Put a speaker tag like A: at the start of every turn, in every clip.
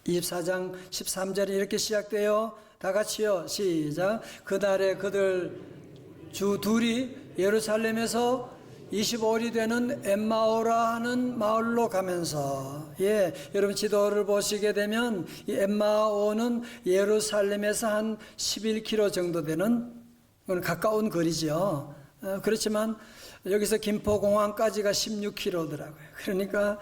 A: 24장 13절에 이렇게 시작돼요. 다 같이요. 시작. 그날에 그들 주 둘이 예루살렘에서 25일이 되는 엠마오라 하는 마을로 가면서, 여러분 지도를 보시게 되면 이 엠마오는 예루살렘에서 한 11km 정도 되는 가까운 거리죠. 그렇지만 여기서 김포공항까지가 16km더라고요. 그러니까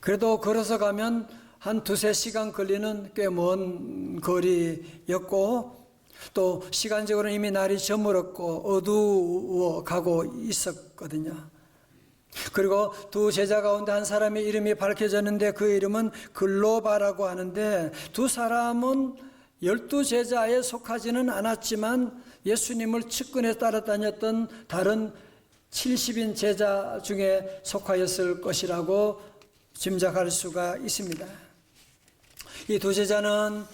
A: 그래도 걸어서 가면 한 2-3시간 걸리는 꽤 먼 거리였고, 또 시간적으로 이미 날이 저물었고 어두워 가고 있었거든요. 그리고 두 제자 가운데 한 사람의 이름이 밝혀졌는데 그 이름은 글로바라고 하는데, 두 사람은 12제자에 속하지는 않았지만 예수님을 측근에 따라다녔던 다른 70인 제자 중에 속하였을 것이라고 짐작할 수가 있습니다. 이 두 제자는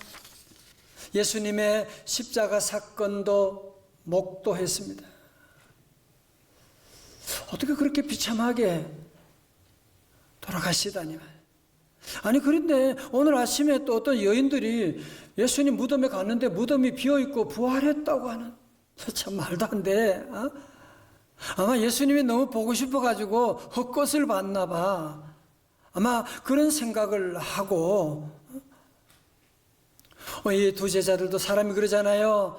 A: 예수님의 십자가 사건도 목도했습니다. 어떻게 그렇게 비참하게 돌아가시다니. 아니, 그런데 오늘 아침에 또 어떤 여인들이 예수님 무덤에 갔는데 무덤이 비어있고 부활했다고 하는, 참 말도 안 돼. 아마 예수님이 너무 보고 싶어가지고 헛것을 봤나 봐. 아마 그런 생각을 하고, 이 두 제자들도 사람이 그러잖아요.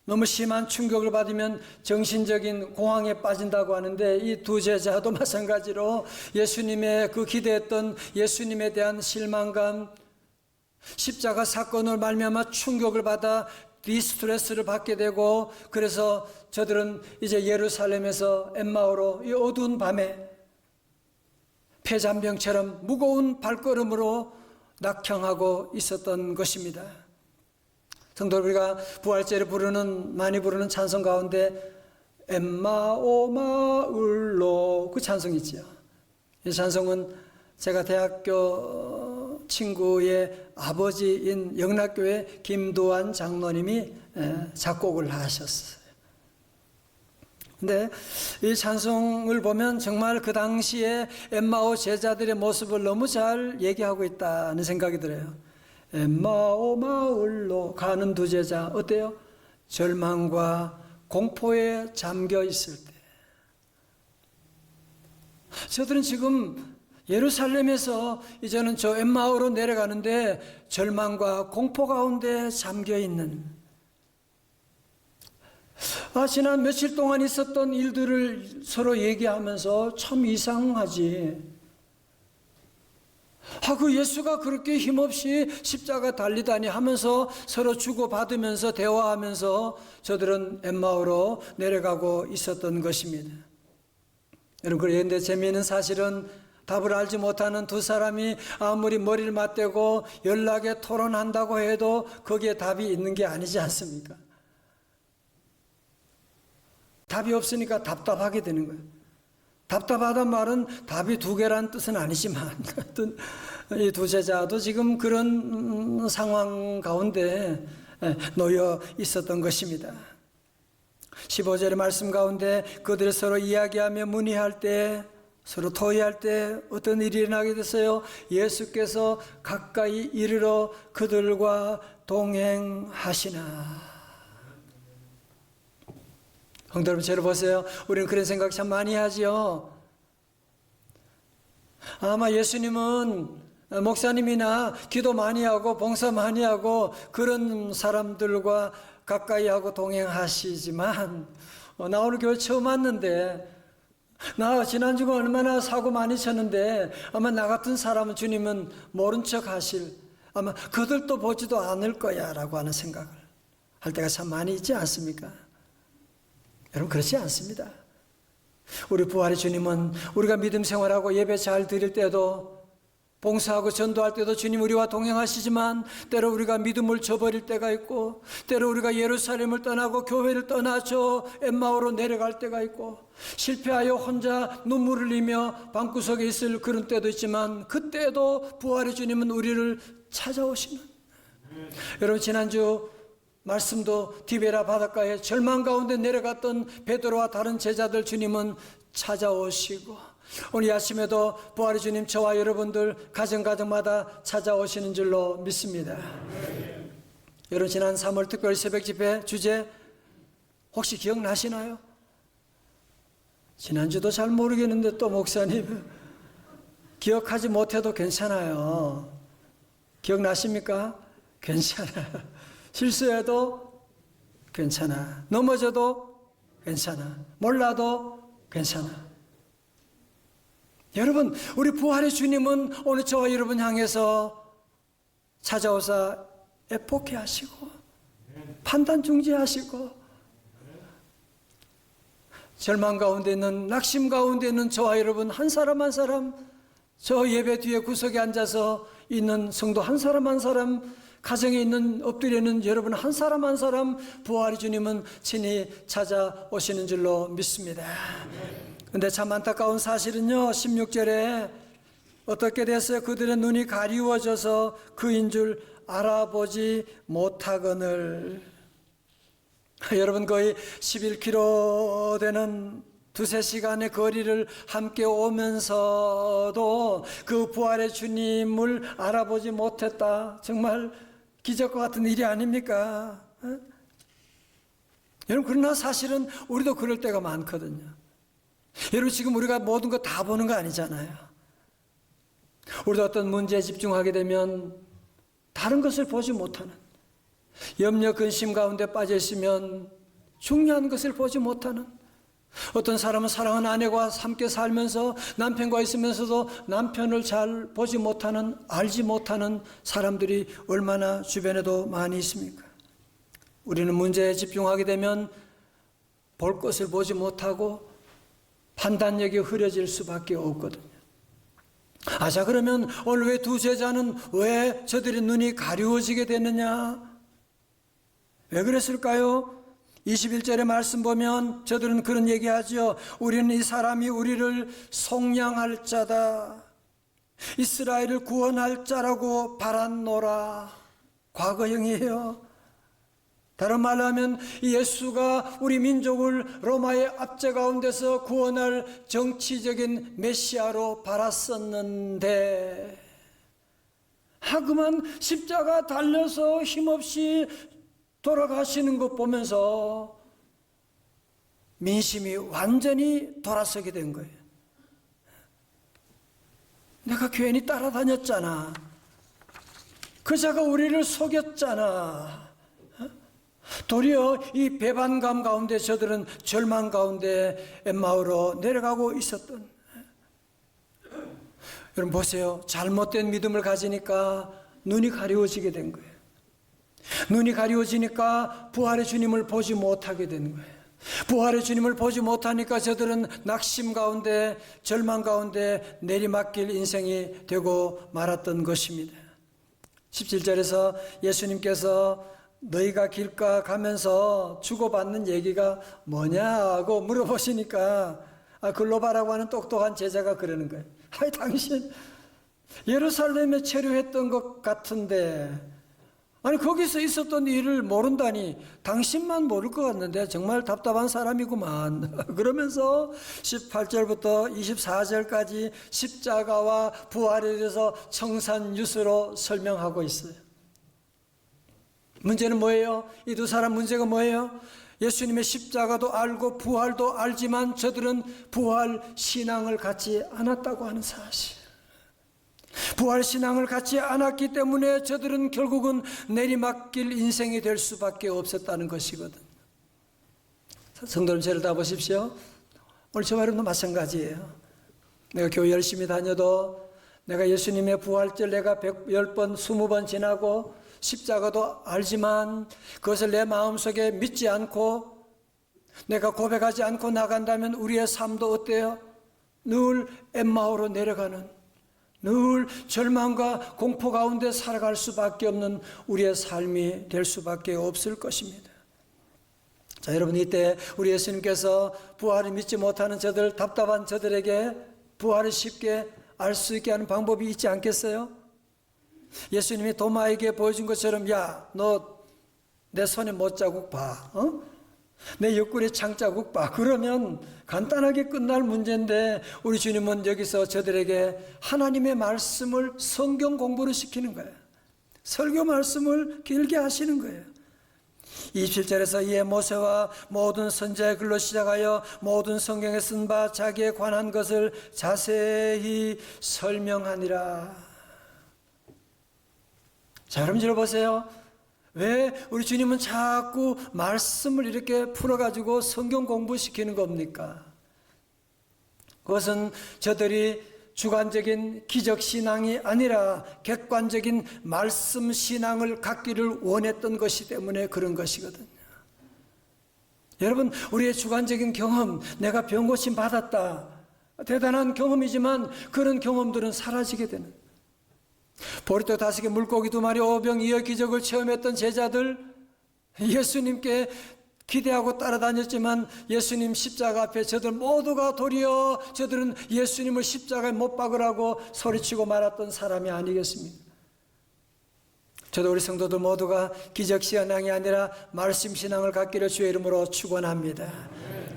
A: 너무 심한 충격을 받으면 정신적인 공황에 빠진다고 하는데, 이 두 제자도 마찬가지로 예수님의 그 기대했던 예수님에 대한 실망감, 십자가 사건을 말미암아 충격을 받아 디스트레스를 받게 되고, 그래서 저들은 이제 예루살렘에서 엠마오로 이 어두운 밤에 폐잔병처럼 무거운 발걸음으로 낙향하고 있었던 것입니다. 성도, 우리가 부활절에 많이 부르는 찬송 가운데 엠마오 마을로, 그 찬송이 있죠. 이 찬송은 제가 대학교 친구의 아버지인 영락교회 김도환 장로님이 작곡을 하셨어요. 근데 이 찬송을 보면 정말 그 당시에 엠마오 제자들의 모습을 너무 잘 얘기하고 있다는 생각이 들어요. 엠마오 마을로 가는 두 제자, 어때요? 절망과 공포에 잠겨 있을 때. 저들은 지금 예루살렘에서 이제는 저 엠마오로 내려가는데 절망과 공포 가운데 잠겨 있는, 지난 며칠 동안 있었던 일들을 서로 얘기하면서 참 이상하지. 그 예수가 그렇게 힘없이 십자가 달리다니 하면서 서로 주고받으면서 대화하면서 저들은 엠마오로 내려가고 있었던 것입니다. 여러분, 그런데 재미있는 사실은 답을 알지 못하는 두 사람이 아무리 머리를 맞대고 연락에 토론한다고 해도 거기에 답이 있는 게 아니지 않습니까? 답이 없으니까 답답하게 되는 거예요. 답답하단 말은 답이 두 개란 뜻은 아니지만, 이 두 제자도 지금 그런 상황 가운데 놓여 있었던 것입니다. 15절의 말씀 가운데 그들이 서로 이야기하며 문의할 때, 서로 토의할 때 어떤 일이 일어나게 됐어요? 예수께서 가까이 이르러 그들과 동행하시나. 성도 여러분, 저를 보세요. 우리는 그런 생각 참 많이 하지요. 아마 예수님은 목사님이나 기도 많이 하고 봉사 많이 하고 그런 사람들과 가까이 하고 동행하시지만, 나 오늘 교회 처음 왔는데, 나 지난주가 얼마나 사고 많이 쳤는데 아마 나 같은 사람은 주님은 모른 척 하실, 아마 그들도 보지도 않을 거야 라고 하는 생각을 할 때가 참 많이 있지 않습니까? 여러분, 그렇지 않습니다. 우리 부활의 주님은 우리가 믿음 생활하고 예배 잘 드릴 때도, 봉사하고 전도할 때도 주님 우리와 동행하시지만, 때로 우리가 믿음을 저버릴 때가 있고, 때로 우리가 예루살렘을 떠나고 교회를 떠나 저 엠마오로 내려갈 때가 있고, 실패하여 혼자 눈물을 흘리며 방구석에 있을 그런 때도 있지만, 그때도 부활의 주님은 우리를 찾아오시는, 여러분, 지난주 말씀도 디베라 바닷가에 절망 가운데 내려갔던 베드로와 다른 제자들 주님은 찾아오시고 오늘 이 아침에도 부활의 주님 저와 여러분들 가정가정마다 찾아오시는 줄로 믿습니다. 여러분 지난 3월 특별 새벽 집회 주제 혹시 기억나시나요? 지난주도 잘 모르겠는데 또 목사님 기억하지 못해도 괜찮아요. 기억나십니까? 괜찮아요. 실수해도 괜찮아. 넘어져도 괜찮아. 몰라도 괜찮아. 여러분, 우리 부활의 주님은 오늘 저와 여러분 향해서 찾아오사 애폭해 하시고 판단 중지하시고 절망 가운데 있는, 낙심 가운데 있는 저와 여러분 한 사람 한 사람, 저 예배 뒤에 구석에 앉아서 있는 성도 한 사람 한 사람, 가정에 있는 엎드려 있는 여러분 한 사람 한 사람 부활의 주님은 친히 찾아오시는 줄로 믿습니다. 근데 참 안타까운 사실은요, 16절에 어떻게 됐어요? 그들의 눈이 가리워져서 그인 줄 알아보지 못하거늘. 여러분 거의 11km 되는 두세 시간의 거리를 함께 오면서도 그 부활의 주님을 알아보지 못했다. 정말 기적과 같은 일이 아닙니까? 여러분 그러나 사실은 우리도 그럴 때가 많거든요. 여러분 지금 우리가 모든 거 다 보는 거 아니잖아요. 우리도 어떤 문제에 집중하게 되면 다른 것을 보지 못하는, 염려 근심 가운데 빠져 있으면 중요한 것을 보지 못하는, 어떤 사람은 사랑하는 아내와 함께 살면서 남편과 있으면서도 남편을 잘 보지 못하는, 알지 못하는 사람들이 얼마나 주변에도 많이 있습니까? 우리는 문제에 집중하게 되면 볼 것을 보지 못하고 판단력이 흐려질 수밖에 없거든요. 자 그러면 오늘 왜 두 제자는 왜 저들의 눈이 가리워지게 됐느냐? 왜 그랬을까요? 21절의 말씀 보면 저들은 그런 얘기하죠. 우리는 이 사람이 우리를 속량할 자다, 이스라엘을 구원할 자라고 바랐노라. 과거형이에요. 다른 말로 하면 예수가 우리 민족을 로마의 압제 가운데서 구원할 정치적인 메시아로 바랐었는데, 그만 십자가 달려서 힘없이 돌아가시는 것 보면서 민심이 완전히 돌아서게 된 거예요. 내가 괜히 따라다녔잖아. 그자가 우리를 속였잖아. 도리어 이 배반감 가운데 저들은 절망 가운데 엠마오로 내려가고 있었던. 여러분 보세요. 잘못된 믿음을 가지니까 눈이 가리워지게 된 거예요. 눈이 가리워지니까 부활의 주님을 보지 못하게 된 거예요. 부활의 주님을 보지 못하니까 저들은 낙심 가운데, 절망 가운데 내리막길 인생이 되고 말았던 것입니다. 17절에서 예수님께서 너희가 길가 가면서 주고받는 얘기가 뭐냐고 물어보시니까 글로바라고 하는 똑똑한 제자가 그러는 거예요. 당신 예루살렘에 체류했던 것 같은데, 아니 거기서 있었던 일을 모른다니 당신만 모를 것 같는데 정말 답답한 사람이구만. 그러면서 18절부터 24절까지 십자가와 부활에 대해서 청산유수로 설명하고 있어요. 문제는 뭐예요? 이 두 사람 문제가 뭐예요? 예수님의 십자가도 알고 부활도 알지만 저들은 부활 신앙을 갖지 않았다고 하는 사실. 부활 신앙을 갖지 않았기 때문에 저들은 결국은 내리막길 인생이 될 수밖에 없었다는 것이거든. 성도님 저를 다 보십시오. 오늘 저와 여러분도 마찬가지예요. 내가 교회 열심히 다녀도, 내가 예수님의 부활절 내가 10번 20번 지나고 십자가도 알지만 그것을 내 마음속에 믿지 않고 내가 고백하지 않고 나간다면 우리의 삶도 어때요? 늘 엠마오로 내려가는, 늘 절망과 공포 가운데 살아갈 수밖에 없는 우리의 삶이 될 수밖에 없을 것입니다. 자, 여러분 이때 우리 예수님께서 부활을 믿지 못하는 저들, 답답한 저들에게 부활을 쉽게 알 수 있게 하는 방법이 있지 않겠어요? 예수님이 도마에게 보여준 것처럼, 야, 너 내 손에 못자국 봐. 내 옆구리 창자국 봐. 그러면 간단하게 끝날 문제인데 우리 주님은 여기서 저들에게 하나님의 말씀을 성경 공부를 시키는 거예요. 설교 말씀을 길게 하시는 거예요. 27절에서 이에 모세와 모든 선지자의 글로 시작하여 모든 성경에 쓴 바 자기에 관한 것을 자세히 설명하니라. 자, 여러분 들어보세요. 왜 우리 주님은 자꾸 말씀을 이렇게 풀어가지고 성경 공부시키는 겁니까? 그것은 저들이 주관적인 기적신앙이 아니라 객관적인 말씀신앙을 갖기를 원했던 것이 때문에 그런 것이거든요. 여러분, 우리의 주관적인 경험, 내가 병고침 받았다, 대단한 경험이지만 그런 경험들은 사라지게 되는, 보리떡 5개 물고기 2마리 5병 2의 기적을 체험했던 제자들, 예수님께 기대하고 따라다녔지만 예수님 십자가 앞에 저들 모두가 도리어 저들은 예수님을 십자가에 못 박으라고 소리치고 말았던 사람이 아니겠습니까? 저도 우리 성도들 모두가 기적신앙이 아니라 말씀신앙을 갖기를 주의 이름으로 축원합니다.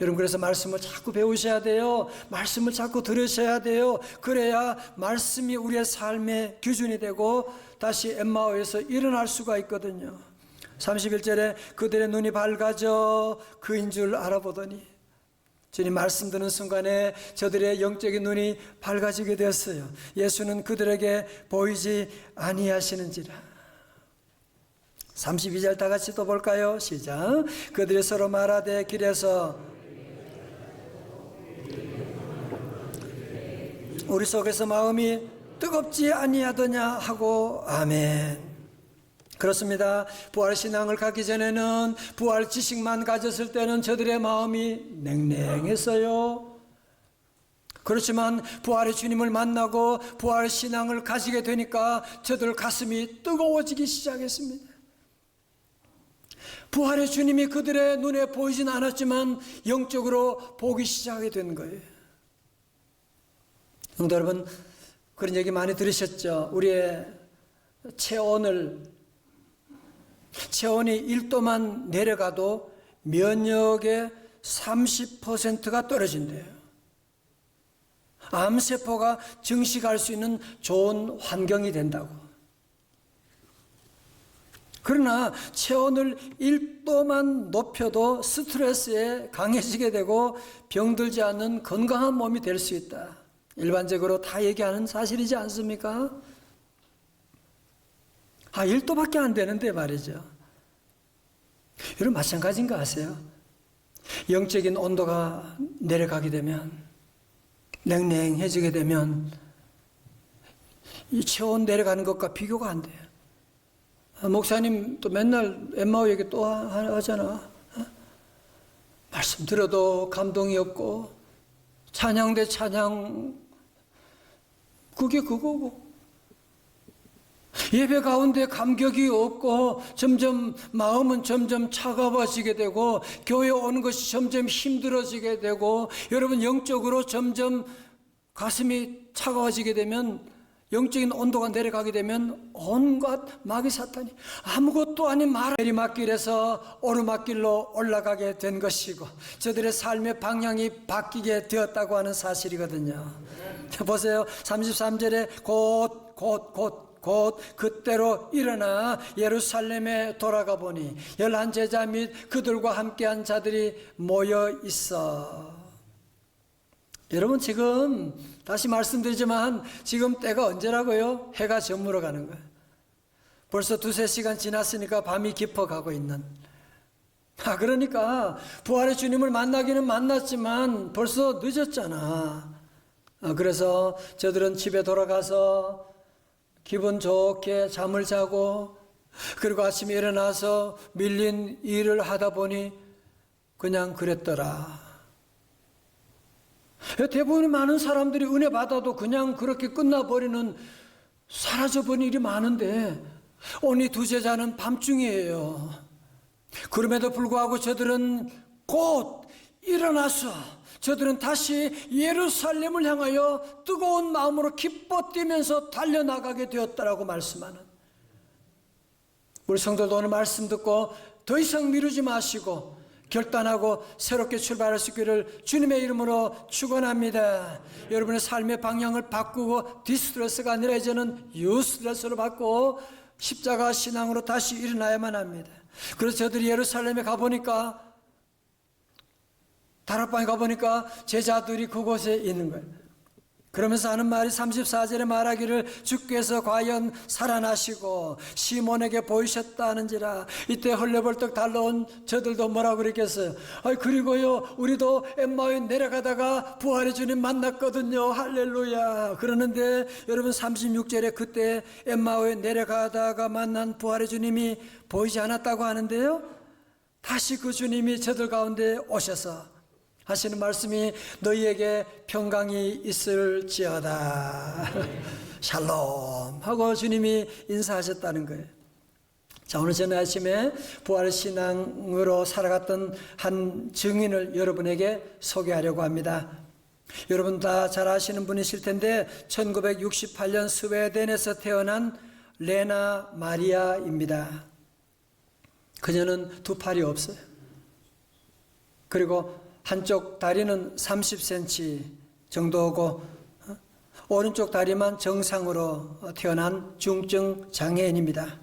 A: 여러분, 그래서 말씀을 자꾸 배우셔야 돼요. 말씀을 자꾸 들으셔야 돼요. 그래야 말씀이 우리의 삶의 기준이 되고 다시 엠마오에서 일어날 수가 있거든요. 31절에 그들의 눈이 밝아져 그인 줄 알아보더니, 주님 말씀 듣는 순간에 저들의 영적인 눈이 밝아지게 되었어요. 예수는 그들에게 보이지 아니하시는지라. 32절 다 같이 또 볼까요? 시작. 그들이 서로 말하되 길에서 우리 속에서 마음이 뜨겁지 아니하더냐 하고. 아멘. 그렇습니다. 부활신앙을 갖기 전에는, 부활 지식만 가졌을 때는 저들의 마음이 냉랭했어요. 그렇지만 부활의 주님을 만나고 부활신앙을 가지게 되니까 저들 가슴이 뜨거워지기 시작했습니다. 부활의 주님이 그들의 눈에 보이진 않았지만 영적으로 보기 시작하게 된 거예요. 성도 여러분, 그런 얘기 많이 들으셨죠? 우리의 체온이 1도만 내려가도 면역의 30%가 떨어진대요. 암세포가 증식할 수 있는 좋은 환경이 된다고. 그러나 체온을 1도만 높여도 스트레스에 강해지게 되고 병들지 않는 건강한 몸이 될 수 있다. 일반적으로 다 얘기하는 사실이지 않습니까? 1도밖에 안 되는데 말이죠. 여러분, 마찬가지인 거 아세요? 영적인 온도가 내려가게 되면, 냉랭해지게 되면 이 체온 내려가는 것과 비교가 안 돼요. 목사님 또 맨날 엠마오 얘기 또 하잖아. 말씀 들어도 감동이 없고 찬양 대 찬양, 그게 그거고, 예배 가운데 감격이 없고 마음은 점점 차가워지게 되고 교회 오는 것이 점점 힘들어지게 되고, 여러분 영적으로 점점 가슴이 차가워지게 되면, 영적인 온도가 내려가게 되면 온갖 마귀 사탄이 아무것도 아닌 내리막길에서 오르막길로 올라가게 된 것이고 저들의 삶의 방향이 바뀌게 되었다고 하는 사실이거든요. 보세요. 33절에 곧 그때로 일어나 예루살렘에 돌아가 보니 11 제자 및 그들과 함께한 자들이 모여 있어. 여러분, 지금 다시 말씀드리지만 지금 때가 언제라고요? 해가 저물어 가는 거예요. 벌써 2-3시간 지났으니까 밤이 깊어가고 있는. 그러니까 부활의 주님을 만나기는 만났지만 벌써 늦었잖아. 그래서 저들은 집에 돌아가서 기분 좋게 잠을 자고, 그리고 아침에 일어나서 밀린 일을 하다 보니 그냥 그랬더라. 대부분의 많은 사람들이 은혜 받아도 그냥 그렇게 끝나버리는, 사라져버린 일이 많은데 오늘 2 제자는 밤중이에요. 그럼에도 불구하고 저들은 곧 일어나서 저들은 다시 예루살렘을 향하여 뜨거운 마음으로 기뻐 뛰면서 달려나가게 되었다라고 말씀하는, 우리 성도도 오늘 말씀 듣고 더 이상 미루지 마시고 결단하고 새롭게 출발할 수 있기를 주님의 이름으로 축원합니다. 여러분의 삶의 방향을 바꾸고 디스트레스가 아니라 이제는 유스트레스로 바꾸고 십자가 신앙으로 다시 일어나야만 합니다. 그래서 저들이 예루살렘에 가보니까, 다락방에 가보니까 제자들이 그곳에 있는 거예요. 그러면서 하는 말이 34절에 말하기를 주께서 과연 살아나시고 시몬에게 보이셨다는지라. 이때 헐레벌떡 달려온 저들도 뭐라고 그랬겠어요? 그리고요 우리도 엠마오에 내려가다가 부활의 주님 만났거든요. 할렐루야. 그러는데 여러분 36절에 그때 엠마오에 내려가다가 만난 부활의 주님이 보이지 않았다고 하는데요, 다시 그 주님이 저들 가운데 오셔서 하시는 말씀이 너희에게 평강이 있을지어다. 샬롬 하고 주님이 인사하셨다는 거예요. 자, 오늘 저는 아침에 부활신앙으로 살아갔던 한 증인을 여러분에게 소개하려고 합니다. 여러분 다 잘 아시는 분이실 텐데 1968년 스웨덴에서 태어난 레나 마리아입니다. 그녀는 두 팔이 없어요. 그리고 한쪽 다리는 30cm 정도고 오른쪽 다리만 정상으로 태어난 중증 장애인입니다.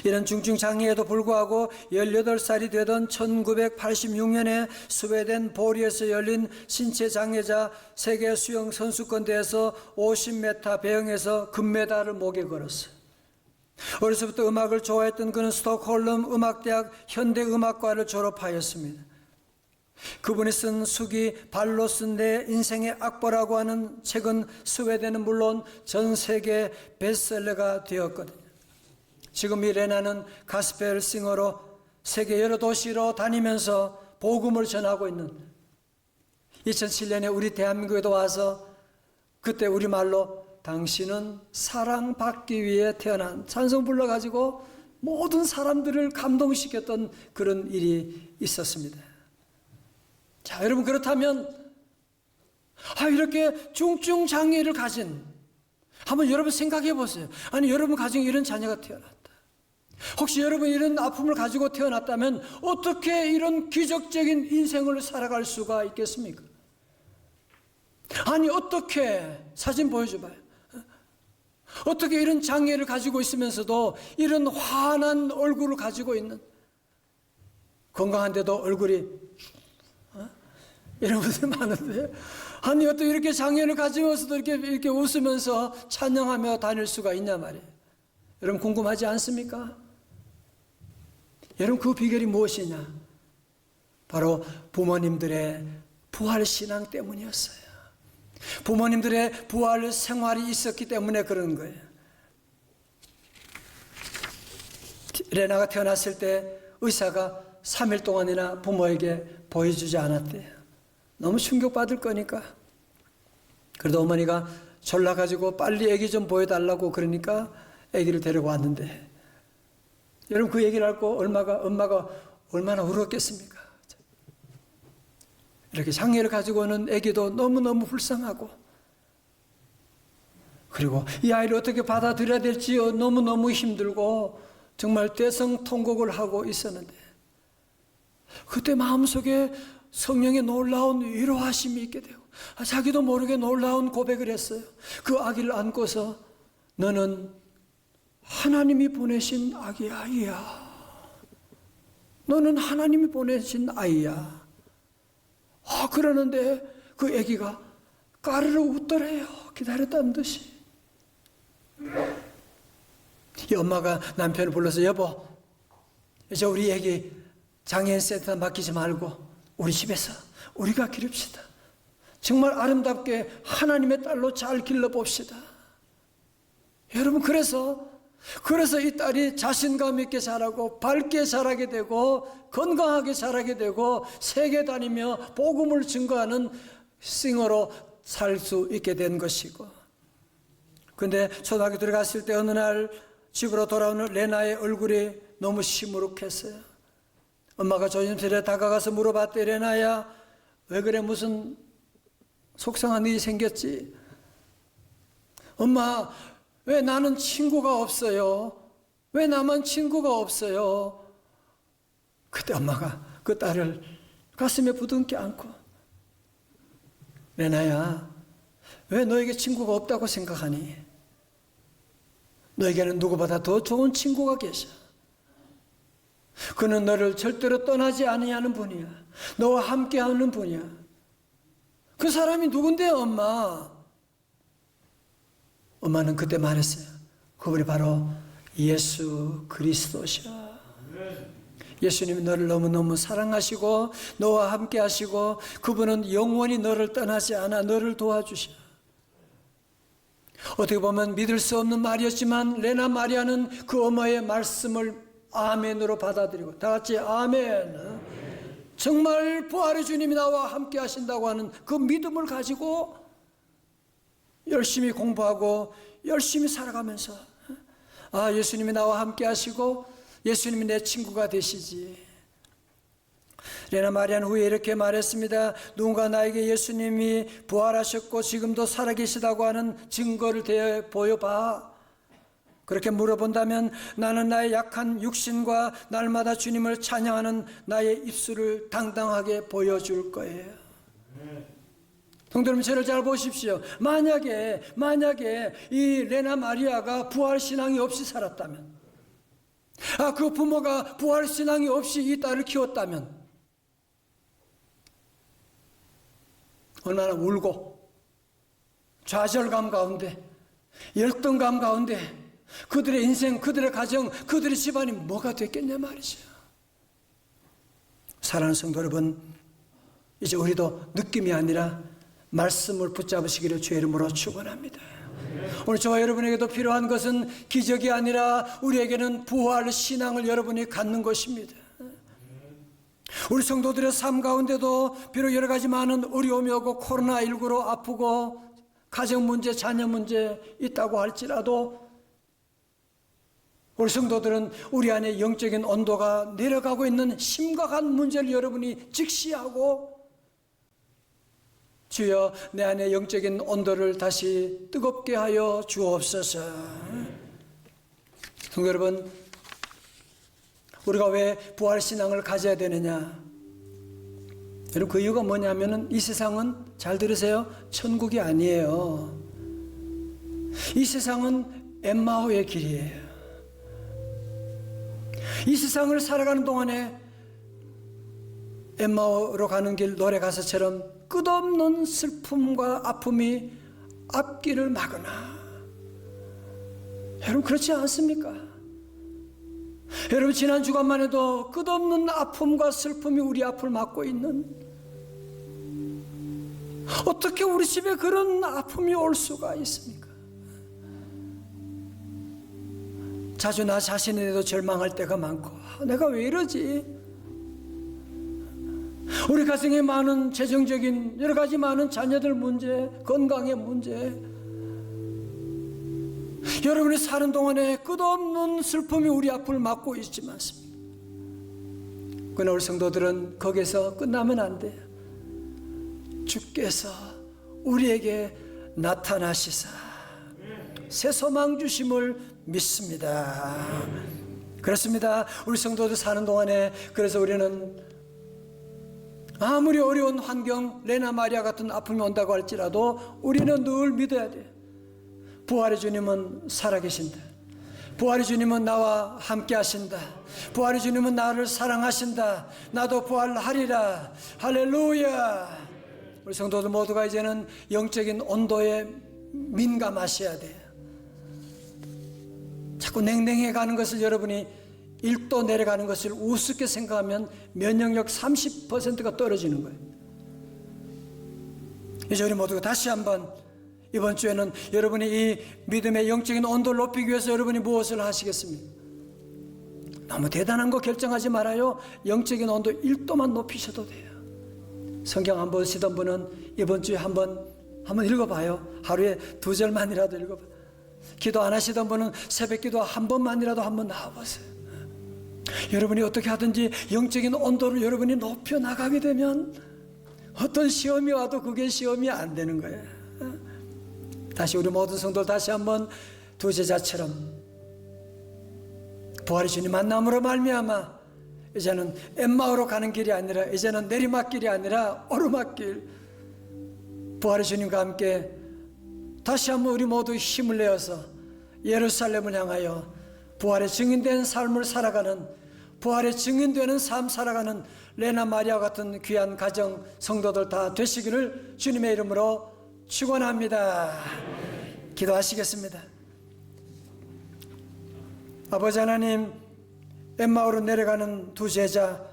A: 이런 중증 장애에도 불구하고 18살이 되던 1986년에 스웨덴 보리에서 열린 신체 장애자 세계 수영 선수권 대회에서 50m 배영에서 금메달을 목에 걸었어요. 어려서부터 음악을 좋아했던 그는 스톡홀름 음악대학 현대음악과를 졸업하였습니다. 그분이 쓴 수기 발로 쓴 내 인생의 악보라고 하는 책은 스웨덴은 물론 전 세계 베스트셀러가 되었거든요. 지금 이 레나는 가스펠 싱어로 세계 여러 도시로 다니면서 복음을 전하고 있는, 2007년에 우리 대한민국에도 와서 그때 우리말로 당신은 사랑받기 위해 태어난 찬송 불러가지고 모든 사람들을 감동시켰던 그런 일이 있었습니다. 자, 여러분 그렇다면 이렇게 중증 장애를 가진, 한번 여러분 생각해 보세요. 아니 여러분 가정에 이런 자녀가 태어났다. 혹시 여러분 이런 아픔을 가지고 태어났다면 어떻게 이런 기적적인 인생을 살아갈 수가 있겠습니까? 아니 어떻게, 사진 보여줘봐요. 어떻게 이런 장애를 가지고 있으면서도 이런 환한 얼굴을 가지고 있는, 건강한데도 얼굴이 이런 분들 많은데, 아니 어떻게 이렇게 장애를 가지면서도 이렇게 웃으면서 찬양하며 다닐 수가 있냐 말이에요. 여러분 궁금하지 않습니까? 여러분 그 비결이 무엇이냐? 바로 부모님들의 부활 신앙 때문이었어요. 부모님들의 부활 생활이 있었기 때문에 그런 거예요. 레나가 태어났을 때 의사가 3일 동안이나 부모에게 보여주지 않았대요. 너무 충격받을 거니까. 그래도 어머니가 졸라가지고 빨리 아기 좀 보여달라고 그러니까 아기를 데리고 왔는데, 여러분 그 얘기를 하고 엄마가 얼마나 울었겠습니까? 이렇게 장애를 가지고 오는 아기도 너무너무 불쌍하고, 그리고 이 아이를 어떻게 받아들여야 될지 너무너무 힘들고 정말 대성통곡을 하고 있었는데, 그때 마음속에 성령의 놀라운 위로하심이 있게 되고 자기도 모르게 놀라운 고백을 했어요. 그 아기를 안고서 너는 하나님이 보내신 아기야. 너는 하나님이 보내신 아이야. 그러는데 그 아기가 까르르 웃더래요. 기다렸다는 듯이. 이 엄마가 남편을 불러서 여보, 이제 우리 아기 장애인 센터 맡기지 말고 우리 집에서 우리가 기릅시다. 정말 아름답게 하나님의 딸로 잘 길러봅시다. 여러분 그래서 이 딸이 자신감 있게 자라고 밝게 자라게 되고 건강하게 자라게 되고 세계 다니며 복음을 증거하는 싱어로 살 수 있게 된 것이고, 근데 초등학교 들어갔을 때 어느 날 집으로 돌아오는 레나의 얼굴이 너무 시무룩했어요. 엄마가 조심스레 다가가서 물어봤대. 레나야 왜 그래, 무슨 속상한 일이 생겼지? 엄마 왜 나는 친구가 없어요? 왜 나만 친구가 없어요? 그때 엄마가 그 딸을 가슴에 부둥켜 안고, 레나야, 왜 너에게 친구가 없다고 생각하니? 너에게는 누구보다 더 좋은 친구가 계셔. 그는 너를 절대로 떠나지 아니하는 분이야. 너와 함께하는 분이야. 그 사람이 누군데, 엄마? 엄마는 그때 말했어요. 그분이 바로 예수 그리스도셔. 예수님이 너를 너무너무 사랑하시고 너와 함께 하시고 그분은 영원히 너를 떠나지 않아 너를 도와주셔. 어떻게 보면 믿을 수 없는 말이었지만 레나 마리아는 그 어머의 말씀을 아멘으로 받아들이고, 다 같이 아멘. 정말 부활의 주님이 나와 함께 하신다고 하는 그 믿음을 가지고 열심히 공부하고 열심히 살아가면서, 아, 예수님이 나와 함께 하시고 예수님이 내 친구가 되시지. 레나 마리아는 후에 이렇게 말했습니다. 누군가 나에게 예수님이 부활하셨고 지금도 살아계시다고 하는 증거를 보여봐. 그렇게 물어본다면 나는 나의 약한 육신과 날마다 주님을 찬양하는 나의 입술을 당당하게 보여줄 거예요. 성도 여러분, 저를 잘 보십시오. 만약에 이 레나 마리아가 부활신앙이 없이 살았다면, 그 부모가 부활신앙이 없이 이 딸을 키웠다면 얼마나 울고 좌절감 가운데, 열등감 가운데 그들의 인생, 그들의 가정, 그들의 집안이 뭐가 됐겠냐 말이죠. 사랑하는 성도 여러분, 이제 우리도 느낌이 아니라 말씀을 붙잡으시기를 주의 이름으로 축원합니다. 오늘 저와 여러분에게도 필요한 것은 기적이 아니라 우리에게는 부활 신앙을 여러분이 갖는 것입니다. 우리 성도들의 삶 가운데도 비록 여러 가지 많은 어려움이 오고 코로나19로 아프고 가정 문제, 자녀 문제 있다고 할지라도 우리 성도들은 우리 안에 영적인 온도가 내려가고 있는 심각한 문제를 여러분이 직시하고, 주여 내 안에 영적인 온도를 다시 뜨겁게 하여 주옵소서. 성도 여러분, 우리가 왜 부활신앙을 가져야 되느냐? 여러분, 그 이유가 뭐냐면은 이 세상은, 잘 들으세요, 천국이 아니에요. 이 세상은 엠마오의 길이에요. 이 세상을 살아가는 동안에 엠마오로 가는 길 노래 가사처럼 끝없는 슬픔과 아픔이 앞길을 막으나, 여러분 그렇지 않습니까? 여러분 지난 주간만 해도 끝없는 아픔과 슬픔이 우리 앞을 막고 있는, 어떻게 우리 집에 그런 아픔이 올 수가 있습니까? 자주 나 자신에도 절망할 때가 많고, 내가 왜 이러지? 우리 가정에 많은 재정적인 여러 가지 많은 자녀들 문제, 건강의 문제, 여러분이 사는 동안에 끝없는 슬픔이 우리 앞을 막고 있지 않습니까? 그러나 우리 성도들은 거기서 끝나면 안 돼요. 주께서 우리에게 나타나시사 새 소망 주심을 믿습니다. 그렇습니다. 우리 성도들 사는 동안에, 그래서 우리는 아무리 어려운 환경, 레나 마리아 같은 아픔이 온다고 할지라도 우리는 늘 믿어야 돼요. 부활의 주님은 살아계신다. 부활의 주님은 나와 함께 하신다. 부활의 주님은 나를 사랑하신다. 나도 부활하리라. 할렐루야. 우리 성도들 모두가 이제는 영적인 온도에 민감하셔야 돼요. 자꾸 냉랭해 가는 것을, 여러분이 1도 내려가는 것을 우습게 생각하면 면역력 30%가 떨어지는 거예요. 이제 우리 모두가 다시 한번 이번 주에는 여러분이 이 믿음의 영적인 온도를 높이기 위해서 여러분이 무엇을 하시겠습니까? 너무 대단한 거 결정하지 말아요. 영적인 온도 1도만 높이셔도 돼요. 성경 안 보시던 분은 이번 주에 한번 읽어봐요. 하루에 2절만이라도 읽어봐요. 기도 안 하시던 분은 새벽 기도 한 번만이라도 한번 나와보세요. 여러분이 어떻게 하든지 영적인 온도를 여러분이 높여 나가게 되면 어떤 시험이 와도 그게 시험이 안 되는 거예요. 다시 우리 모든 성도들 다시 한번 두 제자처럼 부활의 주님 만남으로 말미암아 이제는 엠마오로 가는 길이 아니라 이제는 내리막길이 아니라 오르막길, 부활의 주님과 함께 다시 한번 우리 모두 힘을 내어서 예루살렘을 향하여 부활의 증인된 삶을 살아가는, 부활의 증인되는 삶 살아가는 레나 마리아 같은 귀한 가정 성도들 다 되시기를 주님의 이름으로 축원합니다. 기도하시겠습니다. 아버지 하나님, 엠마오로 내려가는 두 제자